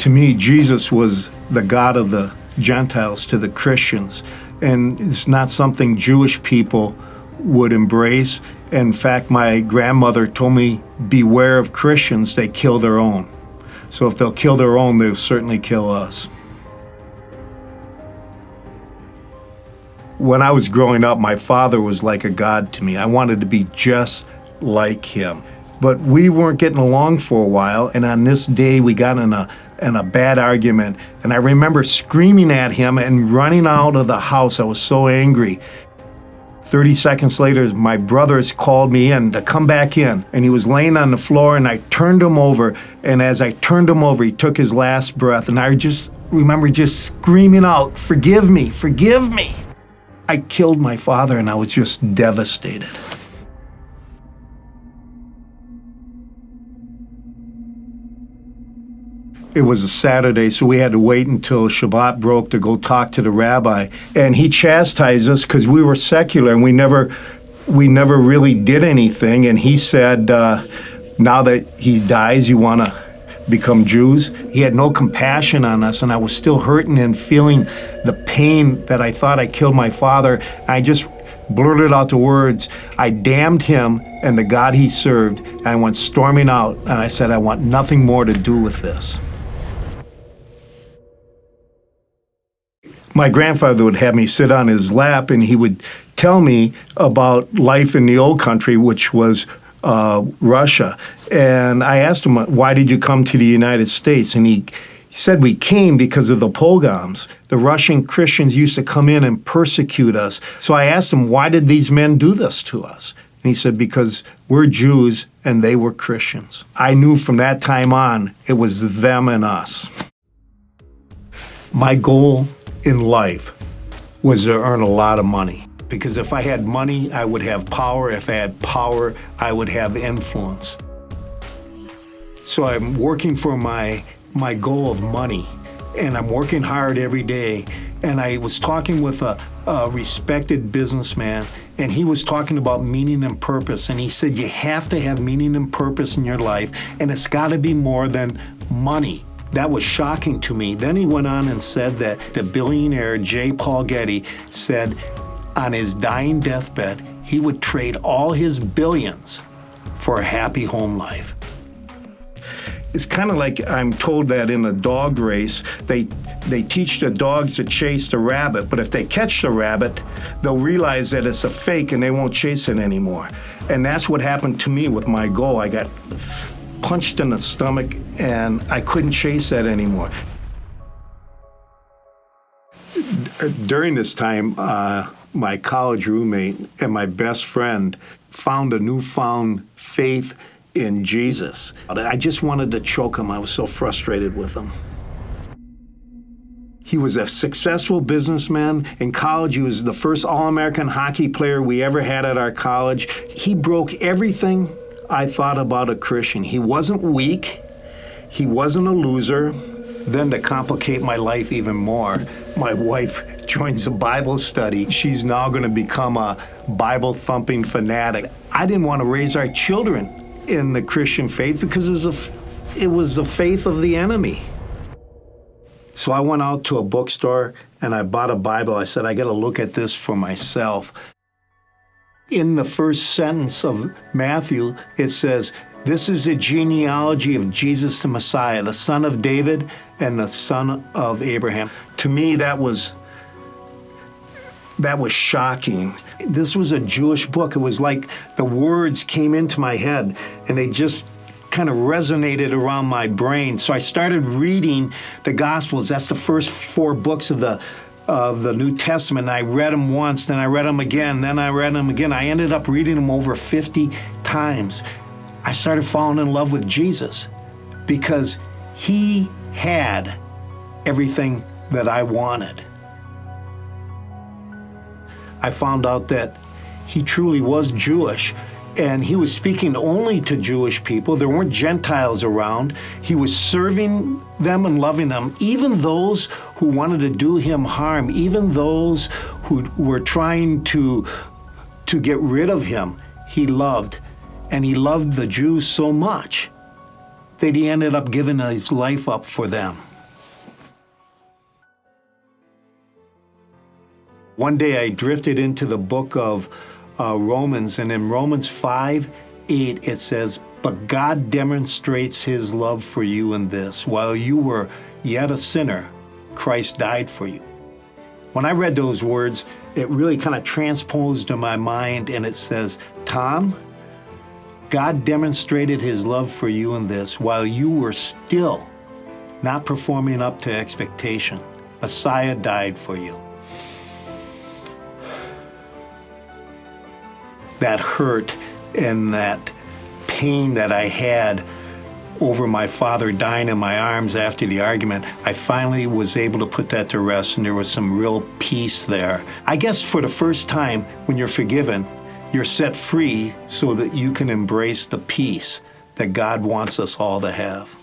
To me, Jesus was the God of the Gentiles to the Christians, and it's not something Jewish people would embrace. In fact, my grandmother told me, beware of Christians, they kill their own. So if they'll kill their own, they'll certainly kill us. When I was growing up, my father was like a god to me. I wanted to be just like him. But we weren't getting along for a while, and on this day we got in a bad argument, and I remember screaming at him and running out of the house. I was so angry. 30 seconds later, my brothers called me in to come back in, and he was laying on the floor, and I turned him over, and as I turned him over, he took his last breath, and I just remember just screaming out, "Forgive me, forgive me." I killed my father, and I was just devastated. It was a Saturday, so we had to wait until Shabbat broke to go talk to the rabbi. And he chastised us because we were secular and we never really did anything. And he said, now that he dies, you want to become Jews? He had no compassion on us, and I was still hurting and feeling the pain that I thought I killed my father. I just blurted out the words, I damned him and the God he served. And I went storming out, and I said, I want nothing more to do with this. My grandfather would have me sit on his lap, and he would tell me about life in the old country, which was Russia. And I asked him, why did you come to the United States? And he said, we came because of the pogroms. The Russian Christians used to come in and persecute us. So I asked him, why did these men do this to us? And he said, because we're Jews and they were Christians. I knew from that time on, it was them and us. My goal in life was to earn a lot of money, because if I had money, I would have power. If I had power, I would have influence. So I'm working for my goal of money, and I'm working hard every day. And I was talking with a respected businessman, and he was talking about meaning and purpose. And he said, you have to have meaning and purpose in your life, and it's got to be more than money. That was shocking to me. Then he went on and said that the billionaire J. Paul Getty said on his dying deathbed, he would trade all his billions for a happy home life. It's kind of like I'm told that in a dog race, they teach the dogs to chase the rabbit, but if they catch the rabbit, they'll realize that it's a fake and they won't chase it anymore. And that's what happened to me with my goal. I got punched in the stomach, and I couldn't chase that anymore. During this time, my college roommate and my best friend found a newfound faith in Jesus. I just wanted to choke him. I was so frustrated with him. He was a successful businessman. In college, he was the first All-American hockey player we ever had at our college. He broke everything I thought about a Christian. He wasn't weak. He wasn't a loser. Then to complicate my life even more, my wife joins a Bible study. She's now going to become a Bible-thumping fanatic. I didn't want to raise our children in the Christian faith because it was the faith of the enemy. So I went out to a bookstore and I bought a Bible. I said, I got to look at this for myself. In the first sentence of Matthew, it says, this is a genealogy of Jesus the Messiah, the son of David and the son of Abraham. To me, that was shocking. This was a Jewish book. It was like the words came into my head and they just kind of resonated around my brain. So I started reading the Gospels. That's the first 4 books of the New Testament. I read them once, then I read them again, then I read them again. I ended up reading them over 50 times. I started falling in love with Jesus because he had everything that I wanted. I found out that he truly was Jewish, and he was speaking only to Jewish people. There weren't Gentiles around. He was serving them and loving them, even those who wanted to do him harm, even those who were trying to get rid of him, he loved. And he loved the Jews so much that he ended up giving his life up for them. One day I drifted into the book of Romans, and in Romans 5:8 it says, "But God demonstrates his love for you in this, while you were yet a sinner, Christ died for you." When I read those words, it really kind of transposed in my mind, and it says, Thom, God demonstrated his love for you in this, while you were still not performing up to expectation. Messiah died for you. That hurt and that pain that I had over my father dying in my arms after the argument, I finally was able to put that to rest, and there was some real peace there. I guess for the first time, when you're forgiven, you're set free so that you can embrace the peace that God wants us all to have.